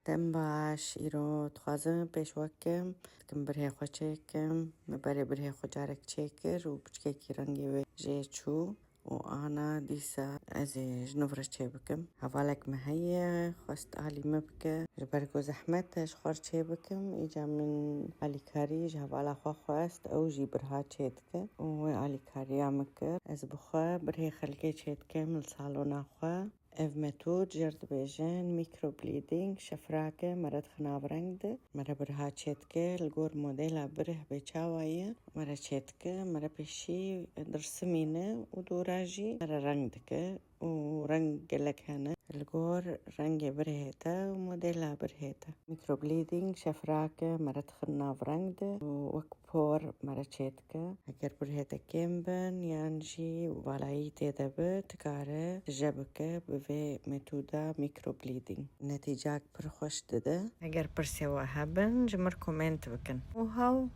تم باش ایرو تخوازم پیش وکم کم بره خو چکم بره خو جارک چکر و بچکی کی رنگی و جه چو وأنا ديسا أزي جنوفرش بكم هفالك مهية خواست أهلي مبكة جبركو زحمتش خور بكم إجا من أهلي كاريج هفالا خواست أو جيبرها تشيبكة وأهلي كاري عمكر أز بخوا برهي خلقي تشيبكة من الصالونا خوا اف متود جرد بيجان ميكرو بليدينج شفراكة مرد خنابرنگد مرة برها تشيتكة الجور موديلا بره بيچاوايا مرة تشيتكة مرة بيشي درسمينة ودوراجي مرة رنگدكة ورنگ لك هنا الجور رنگ برهتا وموديلا برهتا ميكرو بليدينج شفراكة مرة خنابرنگد وكبور مرة تشيتكة اگر برهتا كيمبن يانجي وبالاي تيدا تكاره جبكة بفي متودا ميكرو بليدينج نتيجاك برخوش دده اگر برسيوا هبن جمر كومنت بكن وهاو